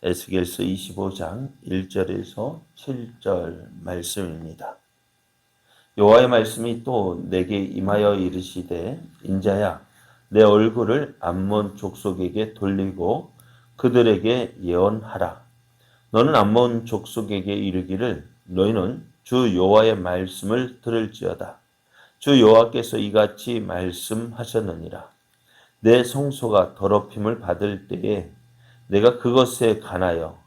에스겔서 25장 1절에서 7절 말씀입니다. 여호와의 말씀이 또 내게 임하여 이르시되 인자야 내 얼굴을 암몬 족속에게 돌리고 그들에게 예언하라. 너는 암몬 족속에게 이르기를 너희는 주 여호와의 말씀을 들을지어다. 주 여호와께서 이같이 말씀하셨느니라. 내 성소가 더럽힘을 받을 때에 내가 그것에 관하여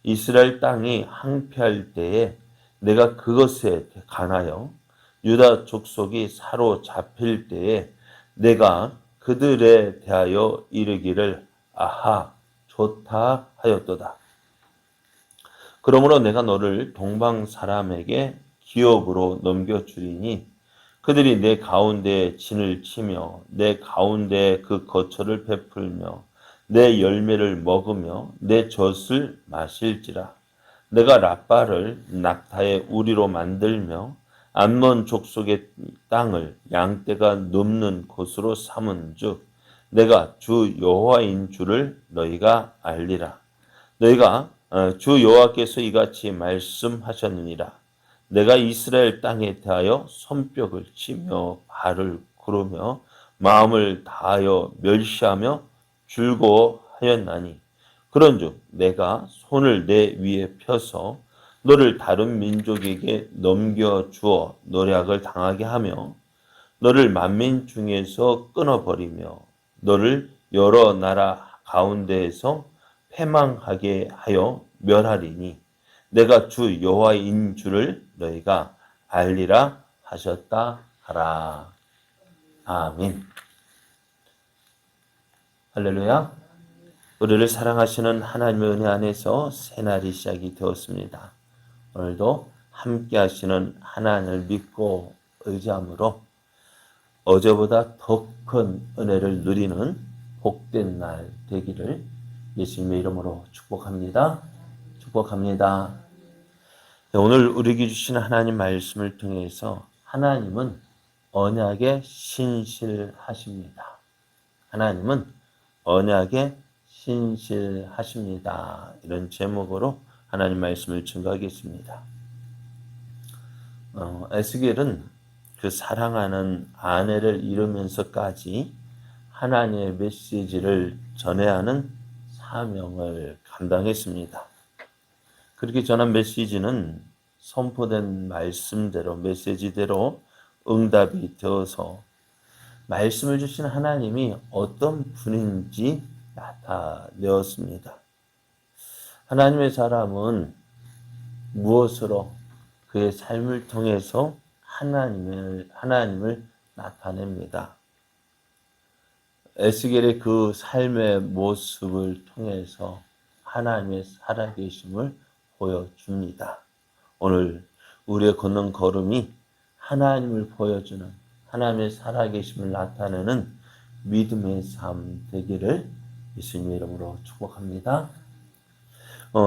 이스라엘 땅이 항폐할 때에 내가 그것에 관하여 유다 족속이 사로잡힐 때에 내가 그들에 대하여 이르기를 아하 좋다 하였도다. 그러므로 내가 너를 동방 사람에게 기업으로 넘겨주리니 그들이 내 가운데 진을 치며 내 가운데 그 거처를 베풀며 내 열매를 먹으며 내 젖을 마실지라. 내가 라빠를 낙타의 우리로 만들며 암몬 족속의 땅을 양떼가 눕는 곳으로 삼은즉 내가 주 여호와인 줄을 너희가 알리라. 너희가 주 여호와께서 이같이 말씀하셨느니라. 내가 이스라엘 땅에 대하여 손뼉을 치며 발을 구르며 마음을 다하여 멸시하며 즐거워하였나니 그런즉 내가 손을 내 위에 펴서 너를 다른 민족에게 넘겨주어 노략을 당하게 하며 너를 만민 중에서 끊어버리며 너를 여러 나라 가운데에서 패망하게 하여 멸하리니 내가 주 여호와인 줄을 너희가 알리라 하셨다 하라. 아멘. 할렐루야. 우리를 사랑하시는 하나님의 은혜 안에서 새날이 시작이 되었습니다. 오늘도 함께 하시는 하나님을 믿고 의지함으로 어제보다 더 큰 은혜를 누리는 복된 날 되기를 예수님의 이름으로 축복합니다. 축복합니다. 오늘 우리에게 주신 하나님 말씀을 통해서 하나님은 언약에 신실하십니다. 하나님은 언약에 신실하십니다. 이런 제목으로 하나님 말씀을 증거하겠습니다. 에스겔은 그 사랑하는 아내를 잃으면서까지 하나님의 메시지를 전해야 하는 사명을 감당했습니다. 그렇게 전한 메시지는 선포된 말씀대로 메시지대로 응답이 되어서 말씀을 주신 하나님이 어떤 분인지 나타내었습니다. 하나님의 사람은 무엇으로 그의 삶을 통해서 하나님을 나타냅니다. 에스겔의 그 삶의 모습을 통해서 하나님의 살아계심을 보여줍니다. 오늘 우리의 걷는 걸음이 하나님을 보여주는 하나님의 살아계심을 나타내는 믿음의 삶 되기를 예수님의 이름으로 축복합니다.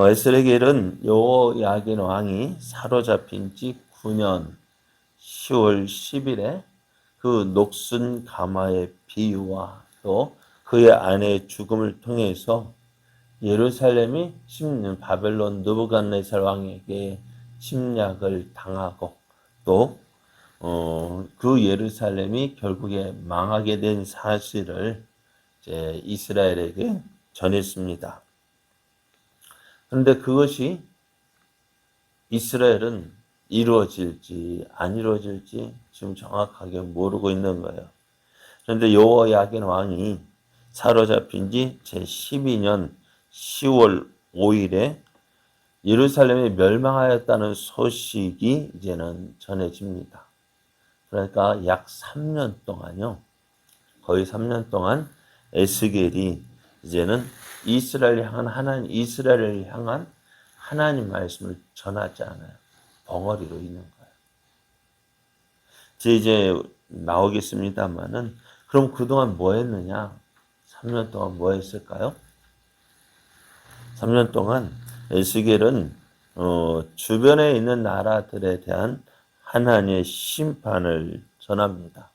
에스겔은 여호야긴 왕이 사로잡힌 지 9년 10월 10일에 그 녹슨 가마의 비유와 또 그의 아내의 죽음을 통해서 예루살렘이 바벨론 느부갓네살 왕에게 침략을 당하고 또 그 예루살렘이 결국에 망하게 된 사실을 이제 이스라엘에게 전했습니다. 그런데 그것이 이스라엘은 이루어질지 안 이루어질지 지금 정확하게 모르고 있는 거예요. 그런데 여호야긴 왕이 사로잡힌 지 제12년 10월 5일에 예루살렘이 멸망하였다는 소식이 이제는 전해집니다. 그러니까 약 3년 동안요. 거의 3년 동안 에스겔이 이제는 이스라엘을 향한 하나님 말씀을 전하지 않아요. 벙어리로 있는 거예요. 이제 나오겠습니다만은 그럼 그동안 뭐 했느냐? 3년 동안 뭐 했을까요? 3년 동안 에스겔은 주변에 있는 나라들에 대한 하나님의 심판을 전합니다.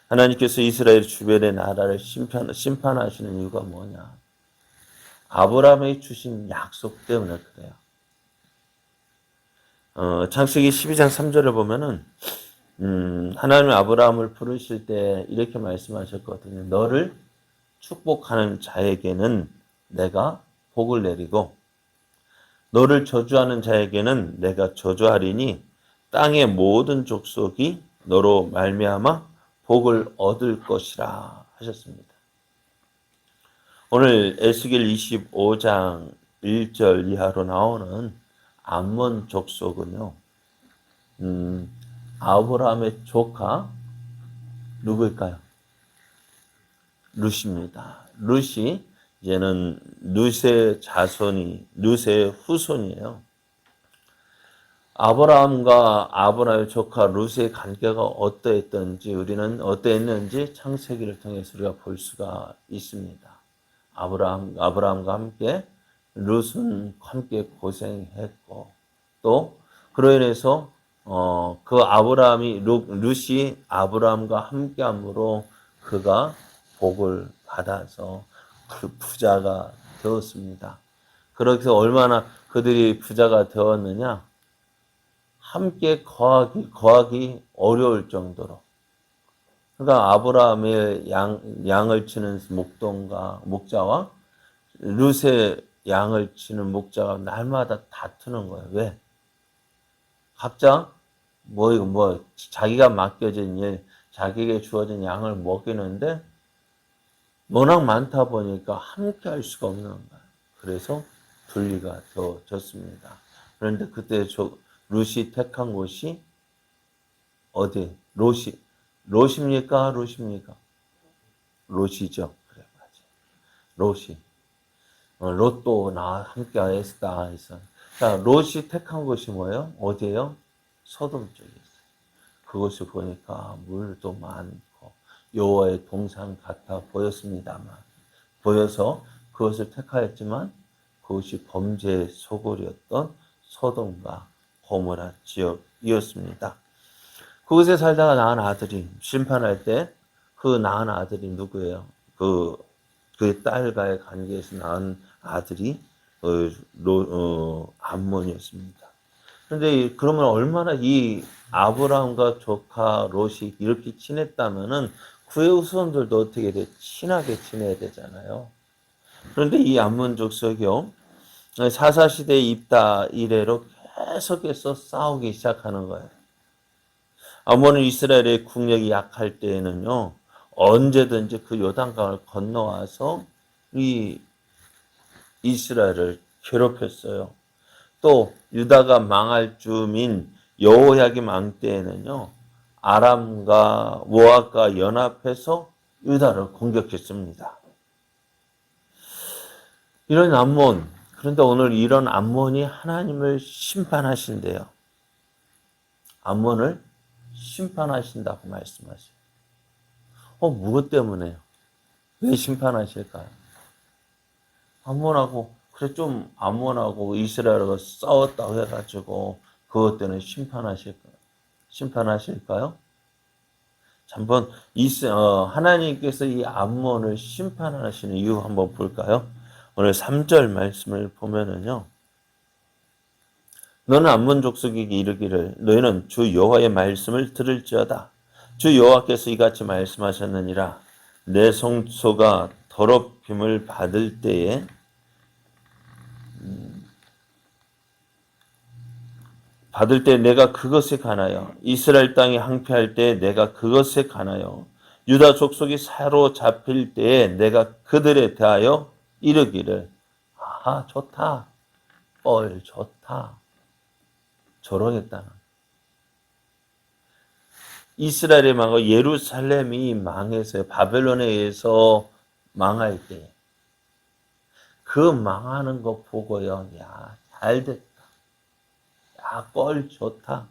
하나님께서 이스라엘 주변의 나라를 심판하시는 이유가 뭐냐? 아브라함에게 주신 약속 때문에 그래요. 창세기 12장 3절을 보면은 하나님이 아브라함을 부르실 때 이렇게 말씀하셨거든요. 너를 축복하는 자에게는 내가 복을 내리고 너를 저주하는 자에게는 내가 저주하리니 땅의 모든 족속이 너로 말미암아 복을 얻을 것이라 하셨습니다. 오늘 에스겔 25장 1절 이하로 나오는 암몬 족속은요. 아브라함의 조카 누구일까요? 룻입니다. 룻이 이제는 룻의 자손이 룻의 후손이에요. 아브라함과 아브라함의 조카 룻의 관계가 어떠했던지 우리는 어떠했는지 창세기를 통해서 우리가 볼 수가 있습니다. 아브라함과 함께 룻은 함께 고생했고 또 그로 인해서 그 룻이 아브라함과 함께함으로 그가 복을 받아서 그 부자가 되었습니다. 그렇게 얼마나 그들이 부자가 되었느냐? 함께 거하기 어려울 정도로. 그러니까 아브라함의 양을 치는 목자와 룻의 양을 치는 목자가 날마다 다투는 거예요. 왜? 각자 자기가 맡겨진 일, 자기에게 주어진 양을 먹이는데 워낙 많다 보니까 함께 할 수가 없는 거예요. 그래서 분리가 되어졌습니다. 그런데 그때 룻이 택한 곳이 어디? 롯입니까? 롯이죠. 그래, 맞아. 롯이. 롯도 나 함께 했다 해서. 자, 롯이 택한 곳이 뭐예요? 어디예요? 소돔 쪽에 있어요. 그곳을 보니까 물도 많고 여호와의 동산 같아 보여서 그것을 택하였지만 그것이 범죄의 소굴이었던 소돔과 고모라 지역이었습니다. 그곳에 살다가 낳은 아들이 심판할 때 그 낳은 아들이 누구예요? 그 딸과의 관계에서 낳은 아들이 암몬이었습니다. 그런데 그러면 얼마나 이 아브라함과 조카 롯이 이렇게 친했다면은 그의 후손들도 어떻게 돼? 친하게 지내야 되잖아요. 그런데 이 암몬 족속이요. 사사시대에 입다 이래로 계속해서 싸우기 시작하는 거예요. 아몬은 이스라엘의 국력이 약할 때에는요. 언제든지 그 요단강을 건너와서 이 이스라엘을 괴롭혔어요. 또 유다가 망할 즈음인 여호야김 왕 때에는요. 아람과 모압과 연합해서 유다를 공격했습니다. 이런 암몬, 그런데 오늘 이런 암몬이 하나님을 심판하신대요. 암몬을 심판하신다고 말씀하세요. 무엇 때문에요? 왜 심판하실까요? 암몬하고 이스라엘과 싸웠다고 해가지고 그것 때문에 심판하실까요? 한번 하나님께서 이 암몬을 심판하시는 이유 한번 볼까요? 오늘 3절 말씀을 보면은요. 너는 암몬 족속에게 이르기를 너희는 주 여호와의 말씀을 들을지어다. 주 여호와께서 이같이 말씀하셨느니라. 내 성소가 더럽힘을 받을 때에 내가 그것에 관하여 이스라엘 땅이 항폐할 때 내가 그것에 관하여 유다 족속이 사로잡힐 때에 내가 그들에 대하여 이르기를 아하 좋다. 좋다. 조롱했다는 이스라엘이 망하고 예루살렘이 망해서 바벨론에 의해서 망할 때 그 망하는 거 보고요. 야, 잘 됐다. 야, 좋다.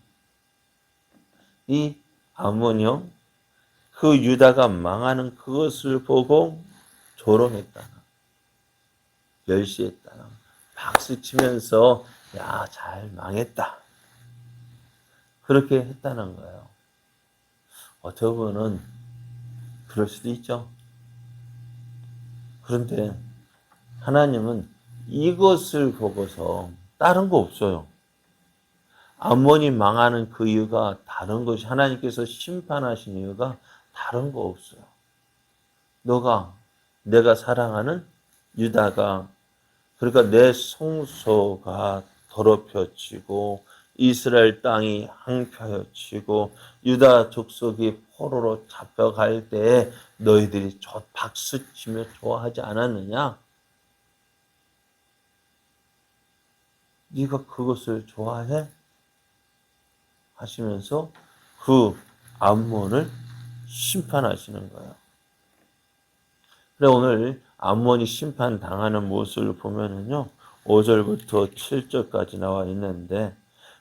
이 아몬이요. 그 유다가 망하는 그것을 보고 조롱했다는 멸시했다는 박수 치면서 야, 잘 망했다. 그렇게 했다는 거예요. 어떻게 보면 그럴 수도 있죠. 그런데 하나님은 이것을 보고서 다른 거 없어요. 암몬이 망하는 그 이유가 다른 것이 하나님께서 심판하신 이유가 다른 거 없어요. 내가 사랑하는 유다가 그러니까 내 성소가 더럽혀지고 이스라엘 땅이 황폐해지고 유다 족속이 포로로 잡혀갈 때에 너희들이 박수치며 좋아하지 않았느냐? 네가 그것을 좋아해? 하시면서 그 암몬을 심판하시는 거예요. 그래 오늘 암몬이 심판당하는 모습을 보면은요. 5절부터 7절까지 나와 있는데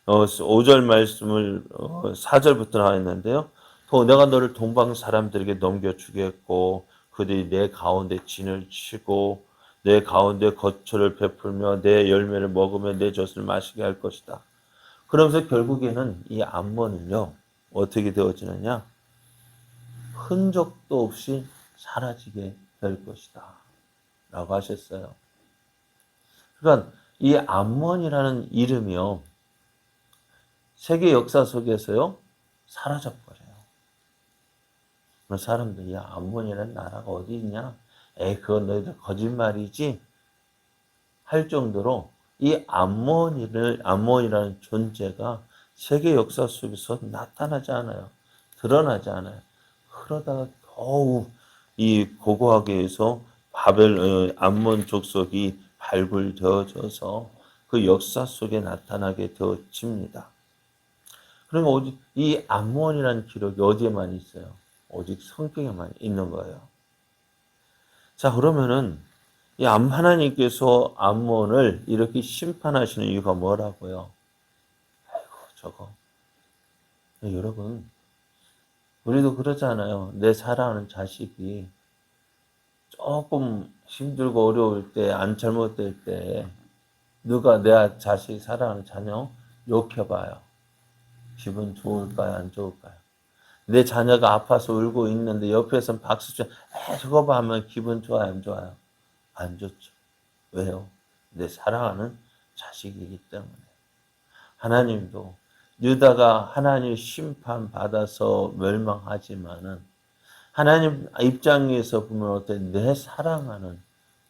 5절 말씀을 4절부터 나와 있는데요. 또 내가 너를 동방 사람들에게 넘겨주겠고 그들이 내 가운데 진을 치고 내 가운데 거처를 베풀며 내 열매를 먹으며 내 젖을 마시게 할 것이다. 그러면서 결국에는 이 암몬은요. 어떻게 되어지느냐. 흔적도 없이 사라지게 될 것이다. 라고 하셨어요. 그러니까 이 암몬이라는 이름이요. 세계 역사 속에서요. 사라져버려요. 사람들이 야 암몬이라는 나라가 어디 있냐? 에이 그건 너희들 거짓말이지? 할 정도로 이 암몬이라는 존재가 세계 역사 속에서 나타나지 않아요. 드러나지 않아요. 그러다가 겨우 이 고고하게에서 암몬 족속이 발굴되어져서 그 역사 속에 나타나게 되어집니다. 그러면 오직 이 암몬이라는 기록이 어디에만 있어요? 오직 성경에만 있는 거예요. 자 그러면은 이 하나님께서 암몬을 이렇게 심판하시는 이유가 뭐라고요? 아이고 저거 여러분 우리도 그러잖아요. 내 사랑하는 자식이 조금 힘들고 어려울 때, 안 잘못될 때 누가 내 자식 사랑하는 자녀 욕해봐요. 기분 좋을까요? 안 좋을까요? 내 자녀가 아파서 울고 있는데 옆에서 박수 쳐 저거 봐 하면 기분 좋아요? 안 좋아요? 안 좋죠. 왜요? 내 사랑하는 자식이기 때문에. 하나님도 유다가 하나님 심판받아서 멸망하지만은 하나님 입장에서 보면 어때? 내 사랑하는,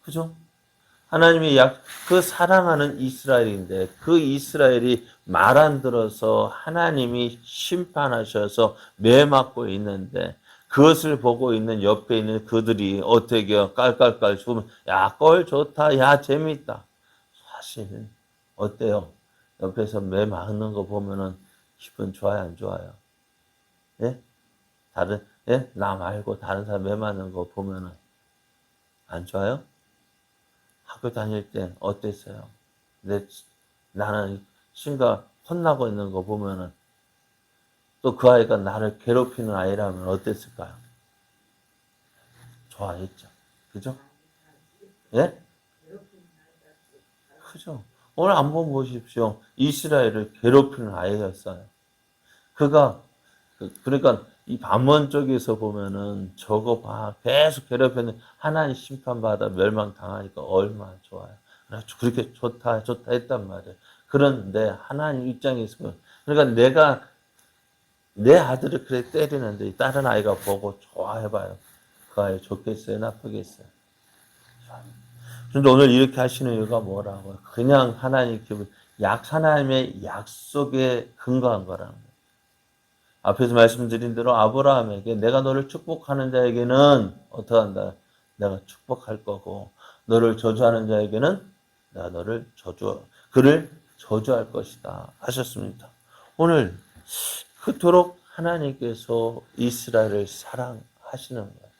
그죠? 하나님이 그 사랑하는 이스라엘인데 그 이스라엘이 말 안 들어서 하나님이 심판하셔서 매맞고 있는데 그것을 보고 있는 옆에 있는 그들이 어떻게 깔깔깔 죽으면 야, 꼴 좋다. 야, 재밌다. 사실 어때요? 옆에서 매맞는 거 보면은 기분 좋아요, 안 좋아요? 예? 나 말고 다른 사람 매맞는 거 보면은 안 좋아요? 학교 다닐 때 어땠어요? 나는 친구가 혼나고 있는 거 보면은 또 그 아이가 나를 괴롭히는 아이라면 어땠을까요? 좋아했죠. 그죠? 예? 그죠? 오늘 한번 보십시오. 이스라엘을 괴롭히는 아이였어요. 그러니까 이 밤원 쪽에서 보면은 저거 봐. 계속 괴롭혔는데 하나님 심판받아 멸망당하니까 얼마나 좋아요. 그렇게 좋다 했단 말이에요. 그런데 하나님 입장에서 그러니까 내가 내 아들을 그래 때리는데 다른 아이가 보고 좋아해봐요. 그 아이 좋겠어요? 나쁘겠어요? 그런데 오늘 이렇게 하시는 이유가 뭐라고요? 그냥 하나님의 약속에 근거한 거라는 거예요. 앞에서 말씀드린 대로 아브라함에게 내가 너를 축복하는 자에게는 어떻게 한다? 내가 축복할 거고 너를 저주하는 자에게는 내가 그를 저주할 것이다 하셨습니다. 오늘 그토록 하나님께서 이스라엘을 사랑하시는 거예요.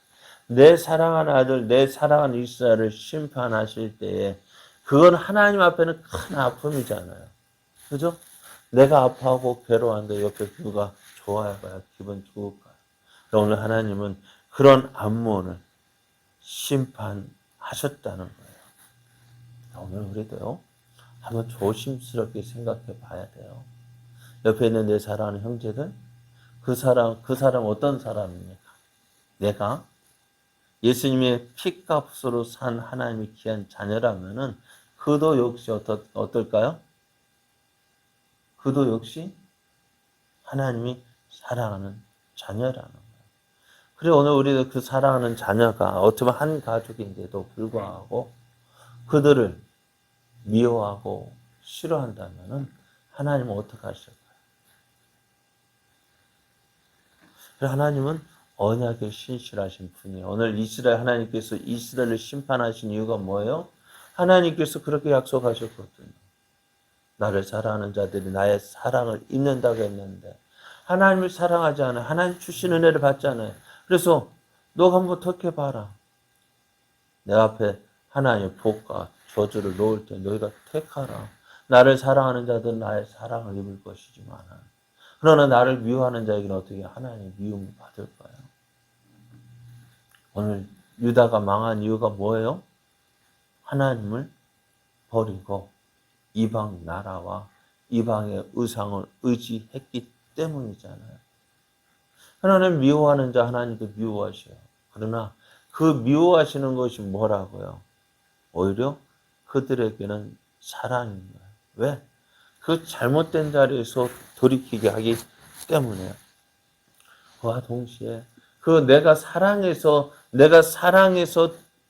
내 사랑하는 아들, 내 사랑하는 이스라엘을 심판하실 때에 그건 하나님 앞에는 큰 아픔이잖아요. 그죠? 내가 아파하고 괴로워하는데 옆에 누가 좋아해봐야 기분 좋을까요? 오늘 하나님은 그런 암몬을 심판하셨다는 거예요. 오늘 우리도요, 한번 조심스럽게 생각해 봐야 돼요. 옆에 있는 내 사랑하는 형제들, 그 사람 어떤 사람입니까? 내가 예수님의 피값으로 산 하나님의 귀한 자녀라면은 그도 역시 어떨까요? 그도 역시 하나님이 사랑하는 자녀라는 거예요. 그래 오늘 우리도 그 사랑하는 자녀가 어쩌면 한 가족인데도 불구하고 그들을 미워하고 싫어한다면은 하나님은 어떻게 하실까요? 하나님은 언약에 신실하신 분이에요. 오늘 이스라엘 하나님께서 이스라엘을 심판하신 이유가 뭐예요? 하나님께서 그렇게 약속하셨거든요. 나를 사랑하는 자들이 나의 사랑을 입는다고 했는데 하나님을 사랑하지 않아요. 하나님 주신 은혜를 받지 않아요. 그래서 너가 한번 택해봐라. 내 앞에 하나님의 복과 저주를 놓을 때 너희가 택하라. 나를 사랑하는 자들은 나의 사랑을 입을 것이지만 그러나 나를 미워하는 자에게는 어떻게 하나님의 미움을 받을까요? 오늘 유다가 망한 이유가 뭐예요? 하나님을 버리고 이방 나라와 이방의 의상을 의지했기 때문이잖아요. 하나님 미워하는 자 하나님도 미워하셔요. 그러나 그 미워하시는 것이 뭐라고요? 오히려 그들에게는 사랑인 거예요. 왜? 그 잘못된 자리에서 돌이키게 하기 때문에. 그와 동시에 내가 사랑해서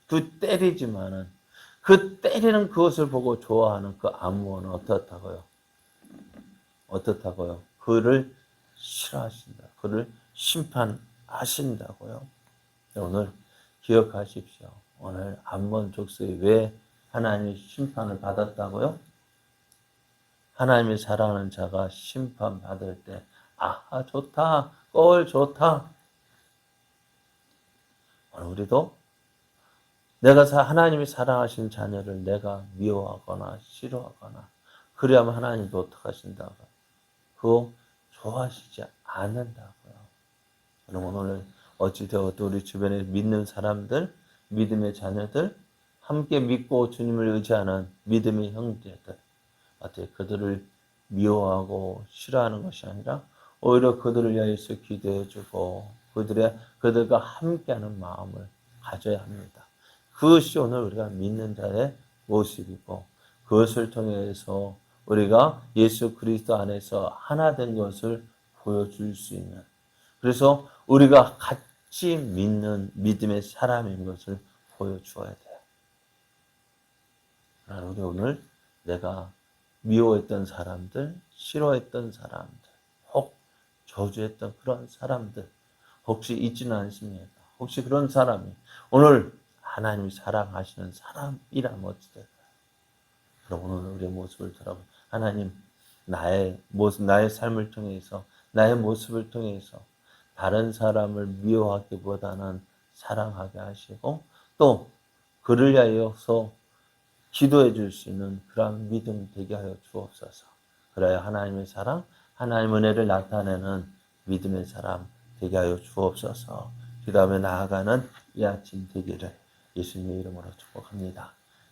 그 때리지만은 그 때리는 그것을 보고 좋아하는 그 암몬은 어떻다고요? 그를 싫어하신다. 그를 심판하신다고요. 오늘 기억하십시오. 오늘 암몬 족속이 왜 하나님의 심판을 받았다고요? 하나님의 사랑하는 자가 심판받을 때 아하 좋다. 좋다. 오늘 우리도 하나님이 사랑하신 자녀를 내가 미워하거나 싫어하거나 그래야만 하나님도 어떻게 하신다고? 그거 좋아하시지 않는다고요. 그럼 오늘 어찌되어도 우리 주변에 믿는 사람들, 믿음의 자녀들, 함께 믿고 주님을 의지하는 믿음의 형제들, 그들을 미워하고 싫어하는 것이 아니라 오히려 그들을 위해서 기도해주고 그들과 함께하는 마음을 가져야 합니다. 그것이 오늘 우리가 믿는 자의 모습이고 그것을 통해서 우리가 예수 그리스도 안에서 하나 된 것을 보여줄 수 있는 그래서 우리가 같이 믿는 믿음의 사람인 것을 보여주어야 돼요. 우리 오늘 내가 미워했던 사람들, 싫어했던 사람들, 혹 저주했던 그런 사람들 혹시 있지는 않습니까? 혹시 그런 사람이 오늘 하나님이 사랑하시는 사람이라면 어찌 될까요? 그럼 오늘 우리의 모습을 돌아보면 하나님 나의 삶을 통해서 나의 모습을 통해서 다른 사람을 미워하기보다는 사랑하게 하시고 또 그를 위하여서 기도해 줄 수 있는 그런 믿음 되게 하여 주옵소서. 그래야 하나님의 사랑, 하나님의 은혜를 나타내는 믿음의 사람 되게 하여 주옵소서. 그 다음에 나아가는 이 아침 되기를 예수님의 이름으로 축복합니다.